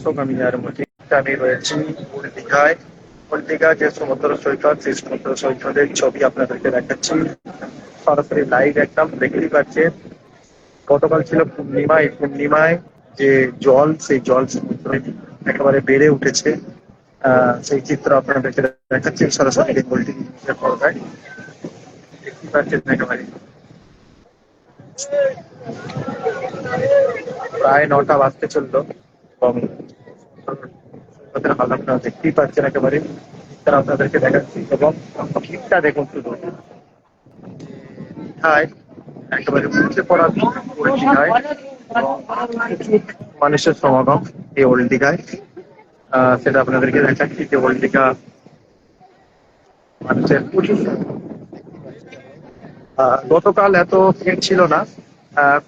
দর্শক, আমি আর মুহূর্তে আমি রয়েছি ওল্ড দীঘায়। ওল্ড দীঘা যে সমুদ্র সৈকত, সেই সমুদ্র সৈকতের ছবি আপনাদেরকে দেখাচ্ছি সরাসরি লাইভ। একদম দেখতেই পাচ্ছেন, গতকাল ছিল পূর্ণিমা। এই পূর্ণিমায় যে জল, সেই জল সমুদ্রে একেবারে বেড়ে উঠেছে। সেই চিত্র আপনাদেরকে দেখাচ্ছি সরাসরি বেঙ্গল টিভি নিউজের পর্দায়। দেখতেই পাচ্ছেন একেবারে প্রায় 9টা বাজতে চললো এবং সৈকতের হাল আপনারা দেখতেই পাচ্ছেন একেবারে। তারা আপনাদেরকে দেখাচ্ছি এবং ভিড়টা দেখুন শুধু দীঘায়, একেবারে উঠে পড়া ওল্ড দীঘায় এবং প্রচুর মানুষের সমাগম এই ওল্ড দীঘায়। সেটা আপনাদেরকে দেখাচ্ছি যে ওল্ড দীঘা মানুষের প্রচুর সমাগম। গতকাল এত ভিড় ছিল না,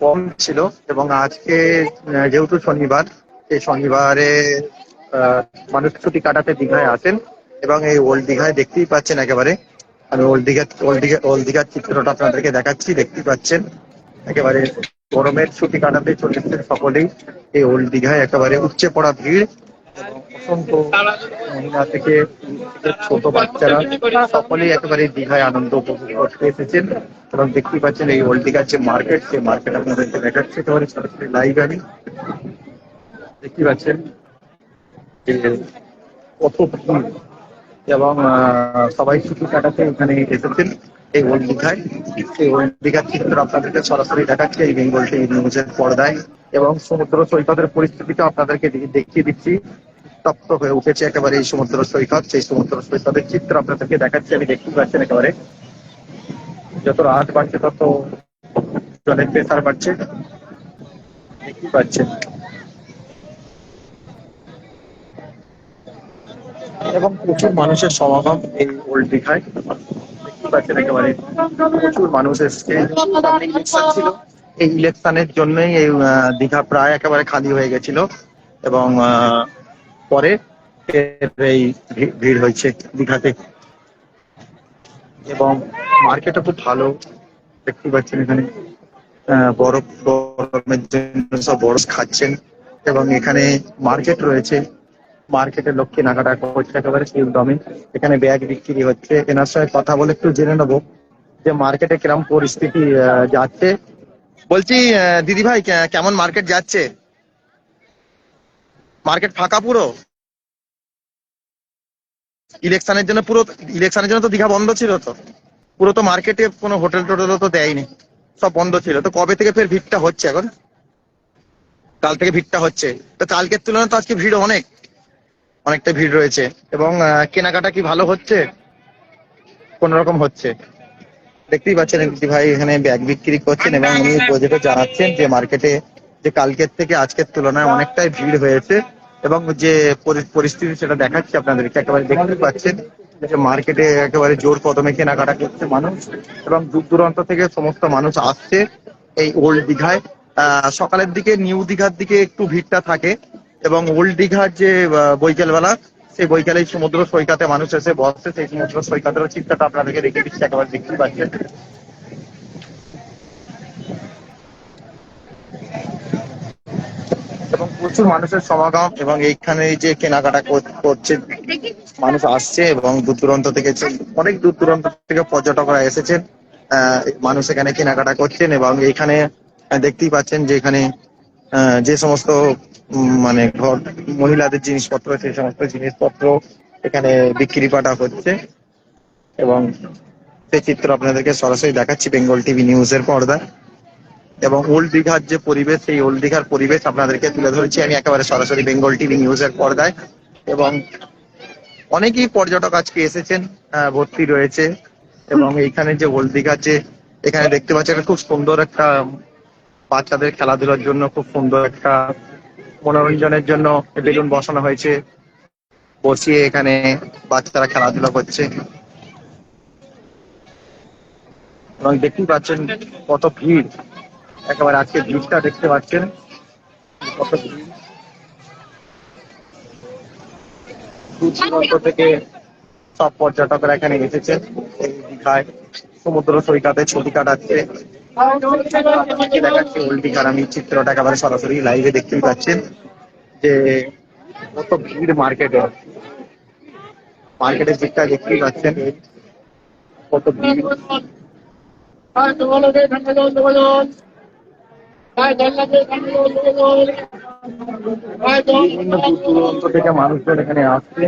কম ছিল। এবং আজকে যেহেতু শনিবার, এই শনিবারে মানুষ ছুটি কাটাতে দীঘায় আসেন এবং এই ওল্ড দীঘায় দেখতেই পাচ্ছেন একেবারে। আমি ওল্ড দীঘার চিত্রটা আপনাদেরকে দেখাচ্ছি, দেখতেই পাচ্ছেন একেবারে গরমের ছুটি কাটাতে চলে এসেছেন সকলেই এই ওল্ড দীঘায়। একেবারে উপচে পড়া ভিড় এবং অসংখ্য মহিলা থেকে ছোট বাচ্চারা সকলেই একেবারে দীঘায় আনন্দ উপভোগ করতে এসেছেন। এবং দেখতেই পাচ্ছেন এই ওল্ড দীঘার যে মার্কেট, সেই মার্কেট আপনাদেরকে দেখাচ্ছে একেবারে সরাসরি লাইভ। আমি দেখতেই পাচ্ছেন যে কত ভিড় এবং সবাই ছুটি কাটাতে এখানে এসেছেন এই ওল্ড দীঘায়। এই ওল্ড দীঘার চিত্র আপনাদেরকে সরাসরি দেখাচ্ছে এই বেঙ্গল টিভি নিউজের পর্দায়। এবং সমুদ্র সৈকতের পরিস্থিতিটা আপনাদেরকে দেখিয়ে দিচ্ছি। তপ্ত হয়ে উঠেছে একেবারে এই সমুদ্র সৈকত, সেই সমুদ্র সৈকতের চিত্র আপনাদেরকে দেখাচ্ছি। আমি দেখতে পাচ্ছেন একেবারে যত রাত বাড়ছে তত জলের প্রেসার বাড়ছে, দেখতে পাচ্ছেন। এবং প্রচুর মানুষের সমাগম এই ওল্ড দীঘায়, দেখতে পাচ্ছেন একেবারে প্রচুর মানুষ এসছে। ইলেকশন ছিল, এই ইলেকশনের জন্যই এই দীঘা প্রায় একেবারে খালি হয়ে গেছিল এবং পরে এই ভিড় হয়েছে দীঘাতে। এবং মার্কেটও খুব ভালো, দেখতে পাচ্ছেন এখানে গরমের জন্য সব বরফ খাচ্ছেন। এবং এখানে মার্কেট রয়েছে, মার্কেটের লোক কেনাকাটা করছে একেবারে শিল দমে। এখানে ব্যাগ বিক্রি হচ্ছে। এনার সঙ্গে কথা বলে একটু জেনে নেবো যে মার্কেটে কিরম পরিস্থিতি যাচ্ছে। বলছি দিদি ভাই, কেমন মার্কেট যাচ্ছে? মার্কেট ফাঁকা পুরো? ইলেকশনের জন্য তো দীঘা বন্ধ ছিল, তো পুরো তো মার্কেটে কোনো হোটেল টোটেলও তো দেয়নি, সব বন্ধ ছিল। তো কবে থেকে ফের ভিড়টা হচ্ছে? এখন কাল থেকে ভিড়টা হচ্ছে, তো কালকের তুলনায় তো আজকে ভিড় অনেকটা ভিড় রয়েছে। এবং কেনাকাটা কি ভালো হচ্ছে? কোন রকম হচ্ছে? দেখতেই পাচ্ছেন দিদি ভাই এখানে ব্যাগ বিক্রি করছেন এবং উনি যেটা জানাচ্ছেন যে মার্কেটে যে কালকের থেকে আজকের তুলনায় অনেকটাই ভিড় হয়েছে। এবং যে পরিস্থিতি সেটা দেখাচ্ছি আপনাদেরকে, একেবারে দেখতে পাচ্ছেন যে মার্কেটে একেবারে জোর কদমে কেনাকাটা করছে মানুষ এবং দূর দূরান্ত থেকে সমস্ত মানুষ আসছে এই ওল্ড দীঘায়। সকালের দিকে নিউ দীঘার দিকে একটু ভিড়টা থাকে এবং ওল্ড দীঘার যে বৈকাল বেলা, সেই বৈকালে সমুদ্র সৈকতে মানুষ এসে বসছে। সেই সমুদ্র সৈকতের চিত্রটা আপনাদেরকে রেখে দিচ্ছি, একেবারে দেখতে পাচ্ছেন। এবং প্রচুর মানুষের সমাগম এবং এইখানে যে কেনাকাটা করছে মানুষ আসছে এবং দূর দূরান্ত থেকে, অনেক দূর দূরান্ত থেকে পর্যটকরা এসেছেন। মানুষ এখানে কেনাকাটা করছেন এবং এইখানে দেখতেই পাচ্ছেন যে এখানে যে সমস্ত মানে ঘর মহিলাদের জিনিসপত্র, সেই সমস্ত জিনিসপত্র এখানে বিক্রি পাটা হচ্ছে। এবং সেই চিত্র আপনাদেরকে সরাসরি দেখাচ্ছি বেঙ্গল টিভি নিউজের পর্দায়। এবং ওল্ড দীঘার যে পরিবেশ, সেই ওল্ড দীঘার পরিবেশ আপনাদেরকে তুলে ধরেছি আমি একেবারে সরাসরি বেঙ্গল টিভি নিউজের পর্দায়। এবং অনেকেই পর্যটক আজকে এসেছেন, ভর্তি রয়েছে। এবং এইখানে যে ওল্ড দীঘার যে এখানে দেখতে পাচ্ছেন খুব সুন্দর একটা বাচ্চাদের খেলাধুলার জন্য খুব সুন্দর একটা মনোরঞ্জনের জন্য বেলুন বসানো হয়েছে, বসিয়ে এখানে বাচ্চারা খেলাধুলা করছে। এবং দেখতেই পাচ্ছেন কত ভিড়, একেবারে আজকে ভিড়টা দেখতে পাচ্ছেন কত ভিড়। দূর দূরান্ত থেকে সব পর্যটকরা এখানে এসেছেন এই দীঘায় সমুদ্র সৈকতে ছবি কাটাচ্ছে। দেখাচ্ছি ওল্ড দীঘার আমি চিত্রটা একেবারে সরাসরি লাইভে দেখতেই পাচ্ছেন যে কত ভিড় মার্কেটে, মার্কেটের দিকটা দেখতেই পাচ্ছেন কত ভিড়। বিভিন্ন দূর দূরান্ত থেকে মানুষজন এখানে আসছে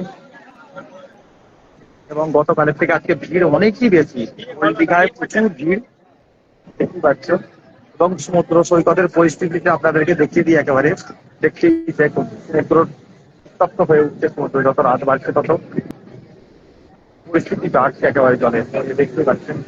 এবং গতকালের থেকে আজকে ভিড় অনেকই বেশি। ওই দীঘায় প্রচুর ভিড় দেখতে পাচ্ছ। এবং সমুদ্র সৈকতের পরিস্থিতিটা আপনাদেরকে দেখিয়ে দিই একেবারে। দেখছি সমুদ্র উত্তপ্ত হয়ে উঠছে, সমুদ্র যত রাত বাড়ছে তত পরিস্থিতি বাড়ছে একেবারে জলের, দেখতে পাচ্ছেন।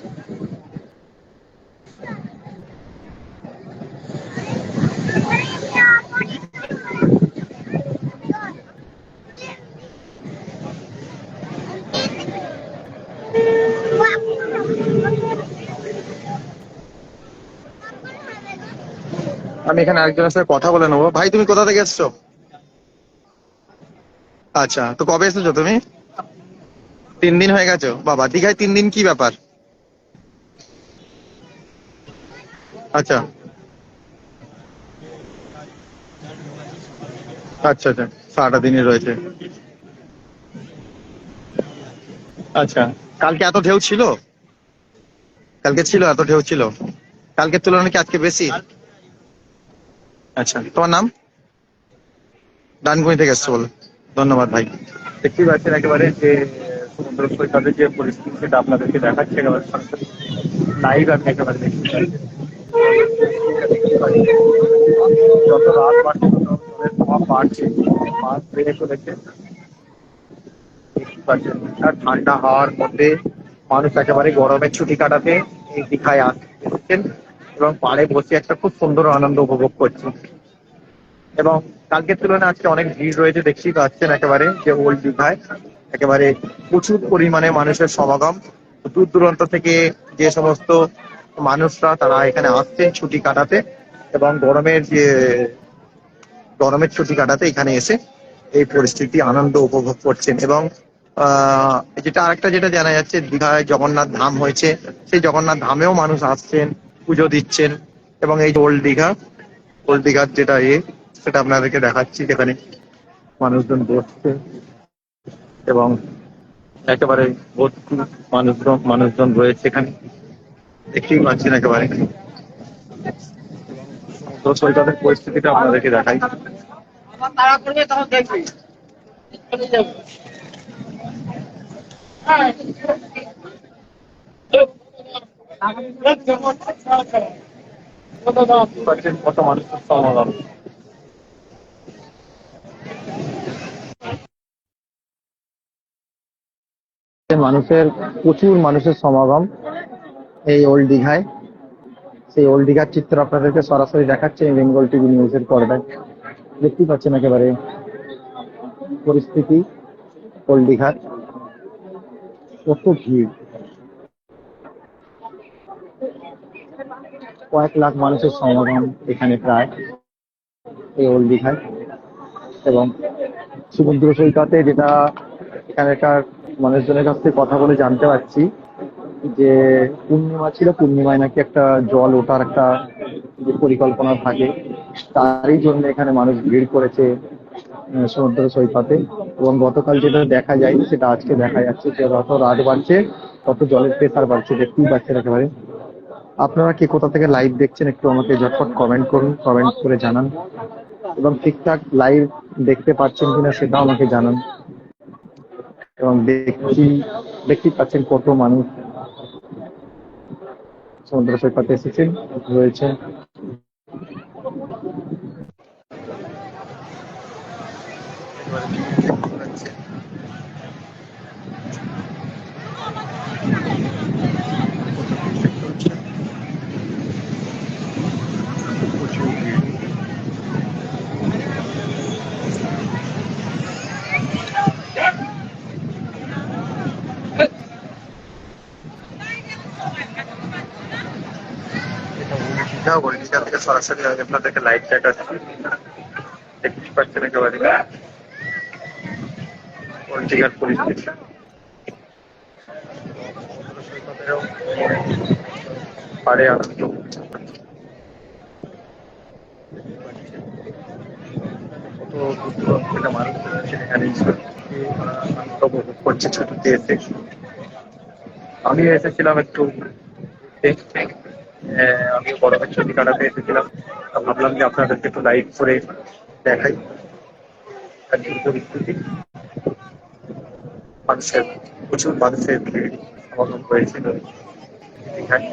আমি এখানে আরেকজনের সাথে কথা বলে নেবো। ভাই তুমি কোথা থেকে এসছো? আচ্ছা, তো কবে এসেছো তুমি? 3 দিন হয়ে গেছো? বাবা, দীঘায় 3 দিন কি ব্যাপার? আচ্ছা আচ্ছা আচ্ছা, সারাটা দিনই রয়েছে। আচ্ছা, কালকে এত ঢেউ ছিল? কালকে ছিল, এত ঢেউ ছিল? কালকের তুলনায় কি আজকে বেশি? আচ্ছা, তোমার নাম? ডানকুনি থেকে এসছো বলে, ধন্যবাদ ভাই। দেখতেই পাচ্ছেন একেবারে যে সমুদ্র সৈকতের যে পরিস্থিতি সেটা আপনাদেরকে দেখাচ্ছে একেবারে লাইভ। আমি একেবারে দেখতে পাচ্ছি যত রাত বাড়ছে তত জলের প্রভাব বাড়ছে, মাছ বেড়ে চলেছে। দেখতে পাচ্ছেন আর ঠান্ডা হাওয়ার মধ্যে মানুষ একেবারে গরমের ছুটি কাটাতে এই দীঘায় এসেছেন এবং পাড়ে বসে একটা খুব সুন্দর আনন্দ উপভোগ করছেন। এবং কালকের তুলনায় আজকে অনেক ভিড় রয়েছে, দেখতেই পাচ্ছেন একেবারে যে ওল্ড দীঘায় একেবারে প্রচুর পরিমাণে মানুষের সমাগম। দূর দূরান্ত থেকে যে সমস্ত মানুষরা তারা এখানে আসছেন ছুটি কাটাতে এবং গরমের ছুটি কাটাতে এখানে এসে এই পরিস্থিতি আনন্দ উপভোগ করছেন। এবং যেটা আরেকটা যেটা জানা যাচ্ছে, দীঘায় জগন্নাথ ধাম হয়েছে, সেই জগন্নাথ ধামেও মানুষ আসছেন, পুজো দিচ্ছেন। এবং এই যে ওল্ড দীঘার যেটা সেটা আপনাদেরকে দেখাচ্ছি, যেখানে মানুষজন বসছে এবং একেবারে ভর্তি মানুষজন রয়েছে এখানে, দেখতেই পাচ্ছেন একেবারে। তো সৈকতের পরিস্থিতিটা আপনাদেরকে দেখাই। পাচ্ছেন কত মানুষের সমাগম। প্রচুর মানুষের সমাগম এই ওল্ড দীঘায়। সেই ওল্ড দীঘার চিত্র আপনাদেরকে সরাসরি দেখাচ্ছে এই বেঙ্গল টিভি নিউজের পর্দায়। দেখতেই পাচ্ছেন একেবারে পরিস্থিতি ওল্ড দীঘার, কত ভিড়। কয়েক লাখ মানুষের সমাগম এখানে প্রায় এই ওল্ড দীঘায়। এবং সমুদ্র সৈকতে যেটা এখানকার মানুষজনের কাছ থেকে কথা বলে জানতে পারছি যে পূর্ণিমা ছিল, পূর্ণিমায় নাকি একটা জল ওঠার একটা যে পরিকল্পনা থাকে, তারই জন্য এখানে মানুষ ভিড় করেছে সমুদ্র সৈকতে। এবং গতকাল যেটা দেখা যায় সেটা আজকে দেখা যাচ্ছে যে যত রাত বাড়ছে তত জলের প্রেসার বাড়ছে, দেখতেই পাচ্ছেন একেবারে। আপনারা কে কোথা থেকে লাইভ দেখছেন একটু আমাকে ঝটপট কমেন্ট করুন, কমেন্ট করে জানান। এবং ঠিকঠাক লাইভ দেখতে পাচ্ছেন কিনা সেটাও আমাকে জানান। এবং দেখতেই পাচ্ছেন কত মানুষ সমুদ্র সৈকতে এসেছেন, রয়েছে। ওল্ডিঘা থেকে সরাসরি আমি আপনাদেরকে লাইভ দেখাচ্ছি, দেখতেই পাচ্ছেন একেবারে ওল্ডিঘার পরিস্থিতি। পাড়ে আনন্দ তো দূর দূরান্ত থেকে মানুষ এসেছে এখানে আনন্দ উপভোগ করছে ছুটিতে এসে। আমি এসেছিলাম একটু ঘুরতে। আমি গরমের ছুটি কাটাতে এসেছিলাম। ভাবলাম যে আপনাদেরকে একটু লাইভ করে দেখাই আজকের পরিস্থিতি। মানুষের প্রচুর মানুষের ভিড় সমাগম হয়েছিল এখানে।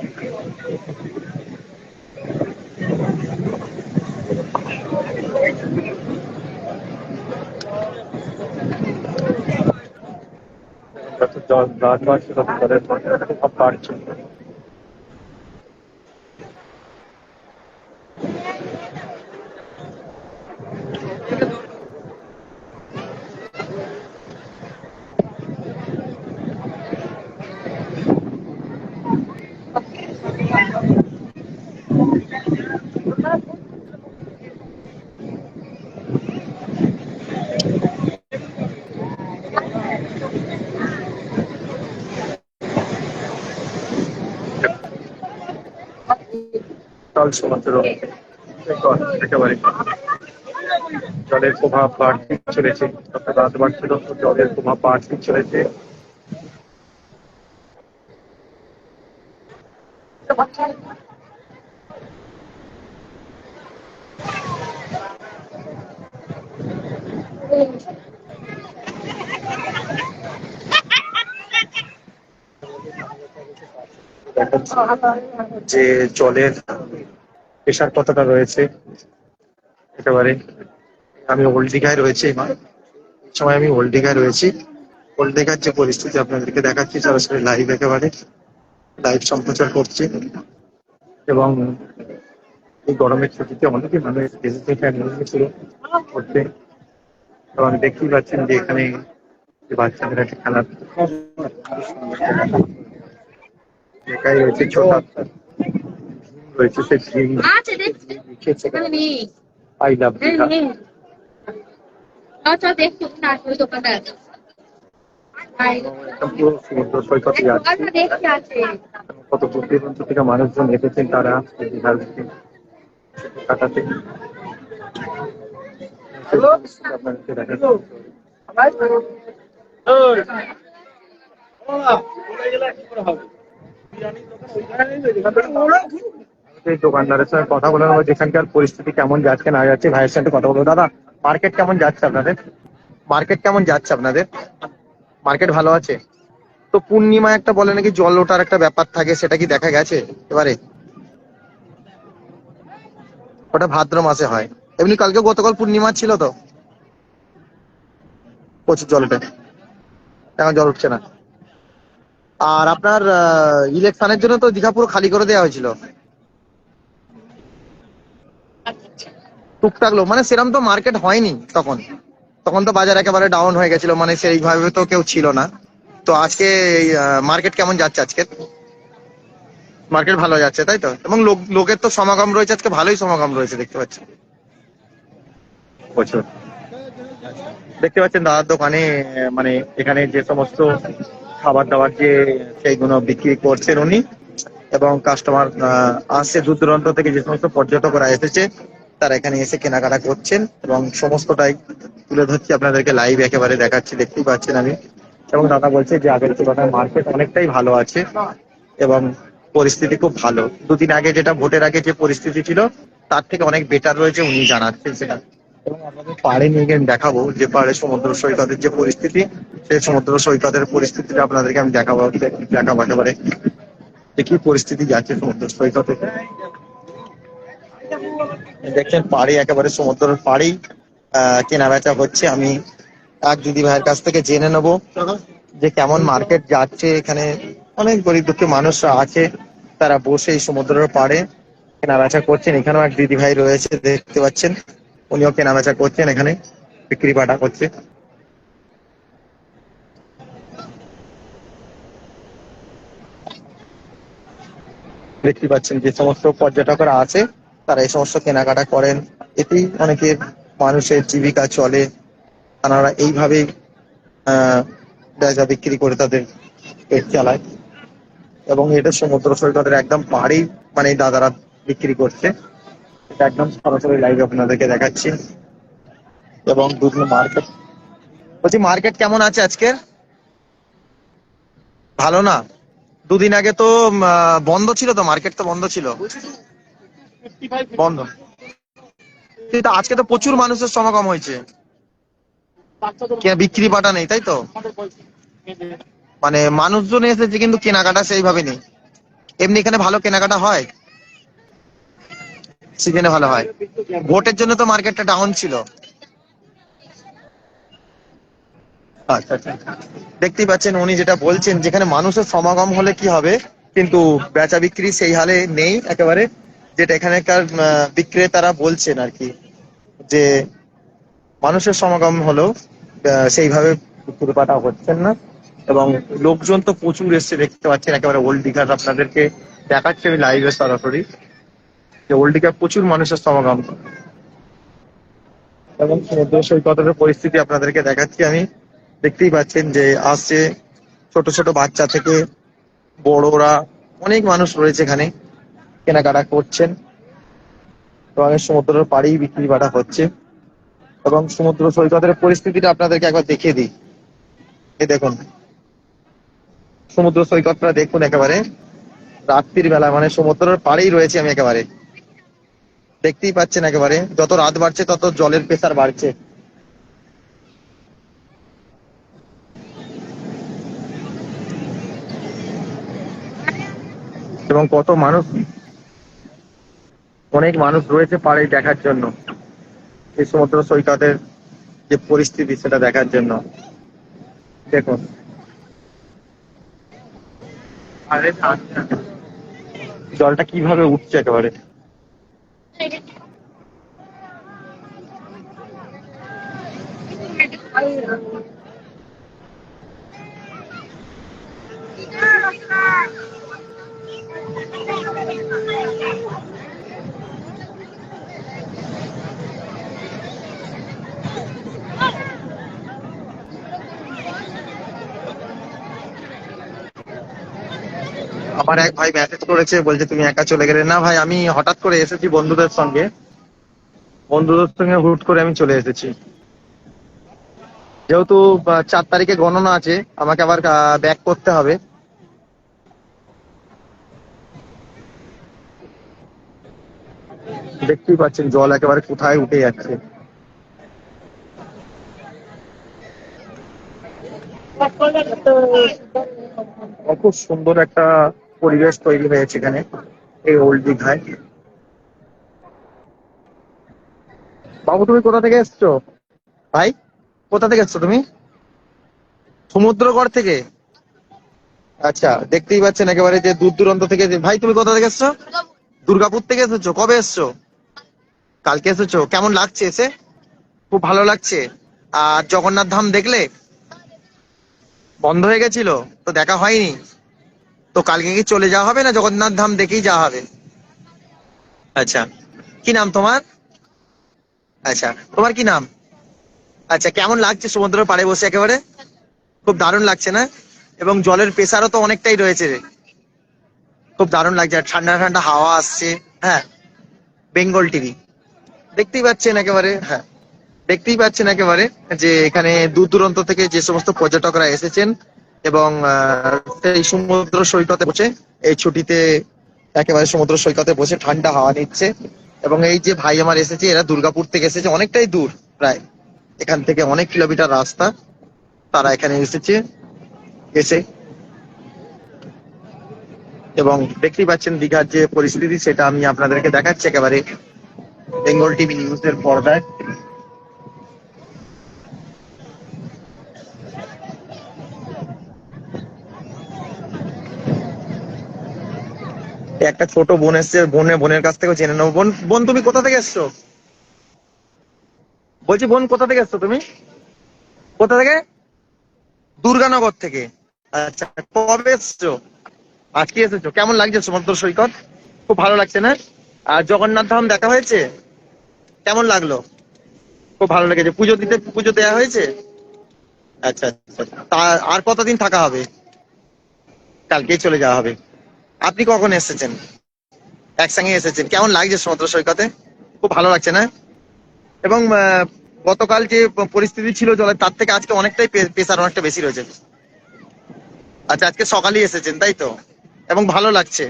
যত জল গাছ বাড়ছে তত জলের প্রভাব বাড়ছে। জল সমুদ্র একেবারে জলের প্রভাব বাড়তে চলেছে। যত রাত বাড়ছে তত জলের প্রভাব বাড়তে চলেছে। যে জলের প্রেশার কতটা রয়েছে একেবারে। আমি ওল্ড দীঘায় রয়েছি এই সময়, আমি ওল্ড দীঘায় রয়েছি। ওল্ড দীঘার যে পরিস্থিতি আপনাদেরকে দেখাচ্ছি সরাসরি লাইভ, একেবারে লাইভ সম্প্রচার করছি। এবং এই গরমের ছুটিতে অনেকে মানুষ ছিল করতে, এবং দেখতেই পাচ্ছেন যে এখানে যে বাচ্চাদের একটা খেলার একাই রয়েছে, ছোট রয়েছে সে আই লাভ দীঘা। একদম পুরো সমুদ্র সৈকতে যাচ্ছে। কত দূর দূরান্ত থেকে মানুষজন এসেছেন তারা দীঘার কাটাতে। আপনাদেরকে দোকানদারের সঙ্গে কথা বলে নেবো যেখানকার পরিস্থিতি কেমন যাচ্ছে না যাচ্ছে। ভাইয়ের সাথে কথা বলবো। দাদা, মার্কেট কেমন যাচ্ছে আপনাদের? মার্কেট কেমন যাচ্ছে আপনাদের? মার্কেট ভালো আছে তো? পূর্ণিমা একটা বলে নাকি জল ওঠার একটা ব্যাপার থাকে, সেটা কি দেখা গেছে এবারে? ওটা ভাদ্র মাসে হয়। এমনি কালকে গতকাল পূর্ণিমা ছিল তো, প্রচুর জল ওঠে, এখন জল উঠছে না। আর আপনার ইলেকশনের জন্য তো দীঘা পুরো খালি করে দেওয়া হয়েছিল। টুকটাক লোক, মানে সেরকম তো মার্কেট হয়নি তখন। তখন তো বাজার একেবারে ডাউন হয়ে গেছিল, মানে সেইভাবে তো কেউ ছিল না। তো আজকে মার্কেট কেমন যাচ্ছে? আজকে মার্কেট ভালো যাচ্ছে তাই তো? এবং লোকের তো সমাগম রয়েছে আজকে, ভালোই সমাগম রয়েছে দেখতে পাচ্ছি। প্রচুর দেখতে পাচ্ছেন দাদার দোকানে, মানে এখানে যে সমস্ত খাবার দাবার যে সেইগুলো বিক্রি করছেন উনি, এবং কাস্টমার আসছে দূর দূরান্ত থেকে, যে সমস্ত পর্যটকরা এসেছে তারা এখানে এসে কেনাকাটা করছেন, এবং সমস্তটাই তুলে ধরছি আপনাদেরকে লাইভ, একেবারে দেখাচ্ছি, দেখতেই পাচ্ছেন আমি। এবং দাদা বলছে যে আগের তুলনায় মার্কেট অনেকটাই ভালো আছে এবং পরিস্থিতি খুব ভালো। দুদিন আগে যেটা ভোটের আগে যে পরিস্থিতি ছিল তার থেকে অনেক বেটার রয়েছে, উনি জানাচ্ছেন সেটা। এবং আপনাদের পাড়ে নিয়ে গিয়ে দেখাবো যে পাড়ে সমুদ্র সৈকতের যে পরিস্থিতি, সেই সমুদ্র সৈকতের পরিস্থিতিটা আপনাদেরকে আমি দেখাবো একেবারে যে কি পরিস্থিতি যাচ্ছে সমুদ্র সৈকতে। দেখছেন পাড়ে, একেবারে সমুদ্রের পাড়েই কেনা বেচা হচ্ছে। আমি এক দিদি ভাইয়ের কাছ থেকে জেনে নেবো যে কেমন মার্কেট যাচ্ছে। এখানে অনেক গরিব দুঃখী মানুষরা আছে, তারা বসে এই সমুদ্রের পাড়ে কেনা বেচা করছেন। এখানেও এক দিদি ভাই রয়েছে দেখতে পাচ্ছেন, উনিও কেনা বেচা করছেন, এখানে বিক্রি বাটা করছে। দেখতে পাচ্ছেন যে সমস্ত পর্যটকরা আছে তারা এই সমস্ত কেনাকাটা করেন, এতেই অনেকের মানুষের জীবিকা চলে। তারা এইভাবেই বেচা বিক্রি করে তাদের পেট চালায়। এবং এটা সমুদ্র সৈকতের একদম পাড়েই মানে দাদারা বিক্রি করছে। এটা একদম সরাসরি লাইভ আপনাদেরকে দেখাচ্ছি। এবং দুদিন মার্কেট, বলছি মার্কেট কেমন আছে আজকের? ভালো না? দুদিন আগে তো বন্ধ ছিল, তো মার্কেট তো বন্ধ ছিল। বন্ধ, কিন্তু আজকে তো প্রচুর মানুষের সমাগম হয়েছে। বিক্রি বাটা নেই তাই তো? মানে মানুষজন এসেছে কিন্তু কেনাকাটা সেইভাবে নেই। এমনি এখানে ভালো কেনাকাটা হয়, সিজনে ভালো হয়। ভোটের জন্য তো মার্কেটটা ডাউন ছিল। আচ্ছা আচ্ছা, দেখতেই পাচ্ছেন উনি যেটা বলছেন, যেখানে মানুষের সমাগম হলে কি হবে, কিন্তু বেচা বিক্রি সেই হালে নেই একেবারে, যেটা এখানকার বিক্রেতারা বলছেন আর কি, যে মানুষের সমাগম হলেও সেইভাবে বিক্রি বাটা হচ্ছেন না। এবং লোকজন তো প্রচুর এসছে, দেখতে পাচ্ছেন একেবারে ওল্ড দীঘার আপনাদেরকে দেখাচ্ছে আমি লাইভে সরাসরি, যে ওল্ড দীঘার প্রচুর মানুষের সমাগম। এবং সমুদ্র সৈকতের পরিস্থিতি আপনাদেরকে দেখাচ্ছি আমি, দেখতেই পাচ্ছেন যে আসছে ছোট ছোট বাচ্চা থেকে বড়রা, অনেক মানুষ রয়েছে এখানে, কেনাকাটা করছেন এবং সমুদ্রের পাড়েই বিক্রি বাটা হচ্ছে। এবং সমুদ্র সৈকতের পরিস্থিতিটা আপনাদেরকে একবার দেখিয়ে দিই। এই দেখুন সমুদ্র সৈকতটা দেখুন, একেবারে রাত্রির বেলা, মানে সমুদ্রের পাড়েই রয়েছে আমি একেবারে, দেখতেই পাচ্ছেন একেবারে যত রাত বাড়ছে তত জলের প্রেসার বাড়ছে। এবং কত মানুষ, অনেক মানুষ রয়েছে পাড়ে দেখার জন্য এই সমুদ্র সৈকতের যে পরিস্থিতি সেটা দেখার জন্য। দেখুন জলটা কিভাবে উঠছে একেবারে। আমার এক ভাই মেসেজ করেছে, বলছে তুমি একা চলে গেলে। না ভাই, আমি হঠাৎ করে এসেছি বন্ধুদের সঙ্গে, বন্ধুদের সঙ্গে হুট করে আমি চলে এসেছি। যেহেতু 4 তারিখে গণনা আছে, আমাকে আবার ব্যাক করতে হবে। দেখতেই পাচ্ছেন জল একেবারে কোথায় উঠে যাচ্ছে। খুব সুন্দর একটা পরিবেশ তৈরি হয়েছে এখানে এই ওল্ড দীঘায়। বাবু তুমি কোথা থেকে এসছো? ভাই কোথা থেকে এসছো তুমি? সমুদ্রগড় থেকে? আচ্ছা, দেখতেই পাচ্ছেন একেবারে যে দূর দূরান্ত থেকে ভাই তুমি কোথা থেকে এসছো? দুর্গাপুর থেকে এসেছো? কবে এসছো? কালকে এসেছো? কেমন লাগছে এসে? খুব ভালো লাগছে। আর জগন্নাথ ধাম দেখলে? বন্ধ হয়ে গেছিল তো দেখা হয়নি। তো কালকে কি চলে যাওয়া হবে, না জগন্নাথ ধাম দেখেই যাওয়া হবে? আচ্ছা, কি নাম তোমার? আচ্ছা, তোমার কি নাম? আচ্ছা, কেমন লাগছে সমুদ্রের পাড়ে বসে একেবারে? খুব দারুণ লাগছে না? এবং জলের প্রেসারও তো অনেকটাই রয়েছে, খুব দারুণ লাগছে, আর ঠান্ডা ঠান্ডা হাওয়া আসছে। হ্যাঁ, বেঙ্গল টিভি। দেখতেই পাচ্ছেন একেবারে, হ্যাঁ দেখতেই পাচ্ছেন একেবারে যে এখানে দূর দূরান্ত থেকে যে সমস্ত পর্যটকরা এসেছেন এবং সেই সমুদ্র সৈকতে বসে এই ছুটিতে একেবারে সমুদ্র সৈকতে বসে ঠান্ডা হাওয়া নিচ্ছে। এবং এই যে ভাই আমার এসেছে, এরা দুর্গাপুর থেকে এসেছে, অনেকটাই দূর, প্রায় এখান থেকে অনেক কিলোমিটার রাস্তা, তারা এখানে এসেছে। এসে এবং দেখতেই পাচ্ছেন দীঘার যে পরিস্থিতি সেটা আমি আপনাদেরকে দেখাচ্ছি একেবারে বেঙ্গল টিভি নিউজের পর্দায়। একটা ছোট বোন এসছে, বোনের কাছ থেকে জেনে নেবো। বোন বোন তুমি কোথা থেকে এসছো? বলছি বোন কোথা থেকে এসছো তুমি? কোথা থেকে? দুর্গানগর থেকে? আচ্ছা, কবে এসছো? আজকে এসেছো? কেমন লাগছে সমুদ্র সৈকত? খুব ভালো লাগছে না? আর জগন্নাথ ধাম দেখা হয়েছে? কেমন লাগলো? খুব ভালো লেগেছে। পুজো দেওয়া হয়েছে? আচ্ছা আচ্ছা, তা আর কতদিন থাকা হবে? কালকেই চলে যাওয়া হবে। আপনি কখন এসেছেন? একসঙ্গে এসেছেন। কেমন লাগছে সমুদ্র সৈকতে? খুব ভালো লাগছে না? এবং গতকাল যে পরিস্থিতি ছিল জলের, তার থেকে আজকে অনেকটাই প্রেসার অনেকটা বেশি রয়েছে। আচ্ছা, আজকে সকালেই এসেছেন তাই তো, এবং ভালো লাগছে।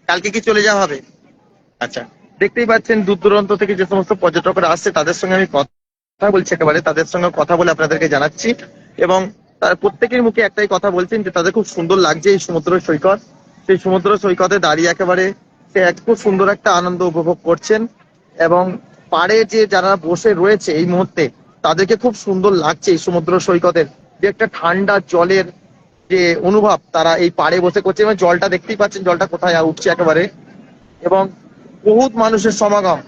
কালকে কি চলে যাওয়া হবে? আচ্ছা, দেখতেই পাচ্ছেন দূর দূরান্ত থেকে যে সমস্ত পর্যটকরা আসছে তাদের সঙ্গে আমি কথা বলছি, একেবারে তাদের সঙ্গে কথা বলে আপনাদেরকে জানাচ্ছি। এবং তার প্রত্যেকের মুখে একটাই কথা বলছেন যে তাদের খুব সুন্দর লাগছে এই সমুদ্র সৈকত। সেই সমুদ্র সৈকতে দাঁড়িয়ে একেবারে সে এক খুব সুন্দর একটা আনন্দ উপভোগ করছেন। এবং পাড়ে যে যারা বসে রয়েছে এই মুহূর্তে, তাদেরকে খুব সুন্দর লাগছে এই সমুদ্র সৈকতের যে একটা ঠান্ডা জলের যে অনুভব তারা এই পাড়ে বসে করছে। এবং জলটা দেখতেই পাচ্ছেন, জলটা কোথায় উঠছে একেবারে। এবং বহুত মানুষের সমাগম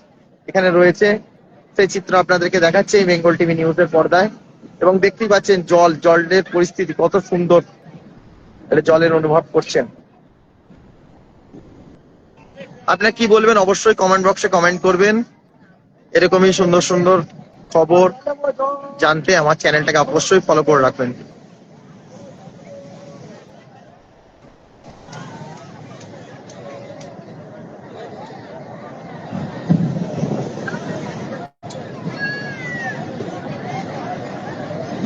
এখানে রয়েছে, সেই চিত্র আপনাদেরকে দেখাচ্ছে এই বেঙ্গল টিভি নিউজের পর্দায়। এবং দেখতেই পাচ্ছেন জলের পরিস্থিতি কত সুন্দর, জলের অনুভব করছেন। আপনারা কি বলবেন অবশ্যই কমেন্ট বক্সে কমেন্ট করবেন। এরকমই সুন্দর সুন্দর খবর জানতে আমার চ্যানেলটাকে অবশ্যই ফলো করে রাখবেন।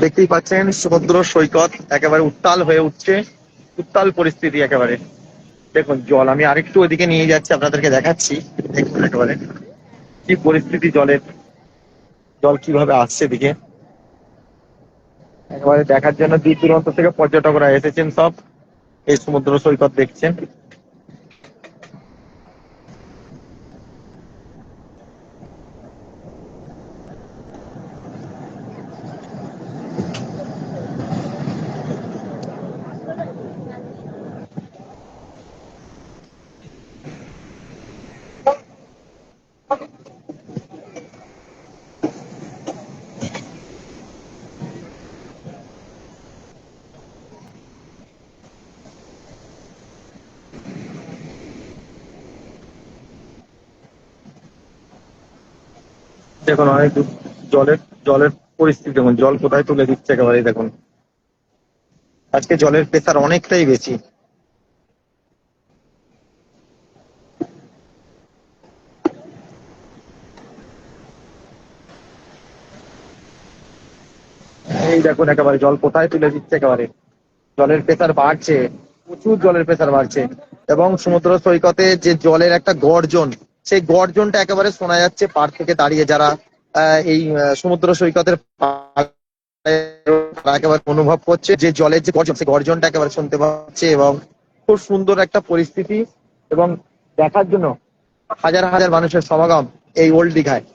দেখতেই পাচ্ছেন সমুদ্র সৈকত একেবারে উত্তাল হয়ে উঠছে, উত্তাল পরিস্থিতি একেবারে। দেখুন জল, আমি আরেকটু ওইদিকে নিয়ে যাচ্ছি, আপনাদেরকে দেখাচ্ছি। দেখুন একেবারে কি পরিস্থিতি জলের, জল কিভাবে আসছে দিকে একেবারে দেখার জন্য দূর দূরান্ত থেকে পর্যটকরা এসেছেন সব এই সমুদ্র সৈকত দেখছেন। দেখুন অনেক জলের জলের পরিস্থিতি দেখুন, জল কোথায় তুলে দিচ্ছে একেবারে দেখুন। আজকে জলের প্রেসার অনেকটাই বেশি। এই দেখুন একেবারে জল কোথায় তুলে দিচ্ছে একেবারে, জলের প্রেসার বাড়ছে, প্রচুর জলের প্রেসার বাড়ছে। এবং সমুদ্র সৈকতে যে জলের একটা গর্জন, সেই গর্জনটা একেবারে শোনা যাচ্ছে পাড় থেকে দাঁড়িয়ে যারা এই সমুদ্র সৈকতের তারা একেবারে অনুভব করছে যে জলের যে গর্জন, সেই গর্জনটা একেবারে শুনতে পাচ্ছে। এবং খুব সুন্দর একটা পরিস্থিতি, এবং দেখার জন্য হাজার হাজার মানুষের সমাগম এই ওল্ড দীঘায়।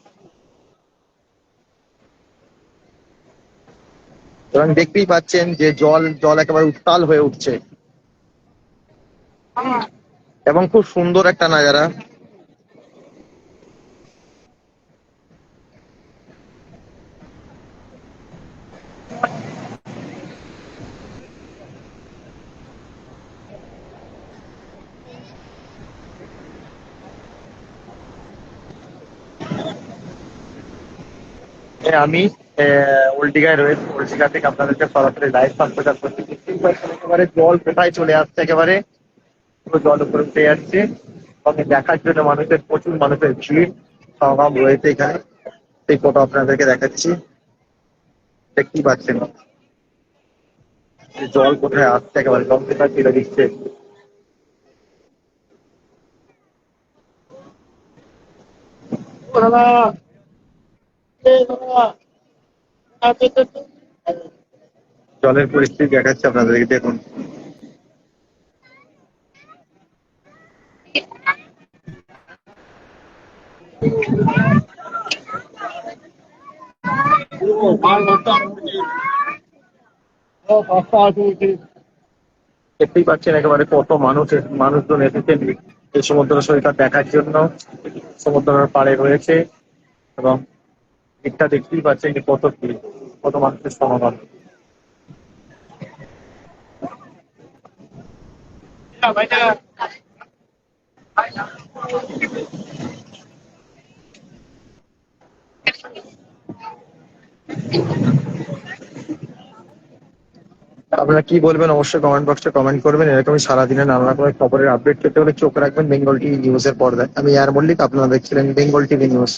এবং দেখতেই পাচ্ছেন যে জল জল একেবারে উত্তাল হয়ে উঠছে, এবং খুব সুন্দর একটা নাজারা। আমি ওল্ড দীঘায় রয়েছি, ওল্ড দীঘা থেকে আপনাদেরকে সরাসরি লাইভ সম্প্রচার করছি। দেখতেই পাচ্ছেন একেবারে জল কোথায় চলে আসছে, একেবারে পুরো জল উপরে উঠে যাচ্ছে। এবং দেখার জন্য মানুষের প্রচুর মানুষের ভিড় সমাগম রয়েছে এখানে, সেই ফটো আপনাদেরকে দেখাচ্ছি। দেখতেই পাচ্ছেন যে জল কোথায় আসছে, একেবারে জল কোথায় তুলে দিচ্ছে। জলের পরিস্থিতি দেখাচ্ছে আপনাদেরকে, দেখুন। দেখতেই পাচ্ছেন একেবারে কত মানুষজন এসেছেন এই সমুদ্র সৈকত দেখার জন্য, সমুদ্রের পাড়ে রয়েছে। এবং দিকটা দেখতেই পাচ্ছেন যে কত ভিড়, কত মানুষের সমাগম। আপনারা কি বলবেন অবশ্যই কমেন্ট বক্সে কমেন্ট করবেন। এরকমই সারাদিনে নানা রকমের খবরের আপডেট পেতে হলে চোখ রাখবেন বেঙ্গল টিভি নিউজের পর্দায়। আমি আর মল্লিক, আপনারা দেখছিলেন বেঙ্গল টিভি নিউজ।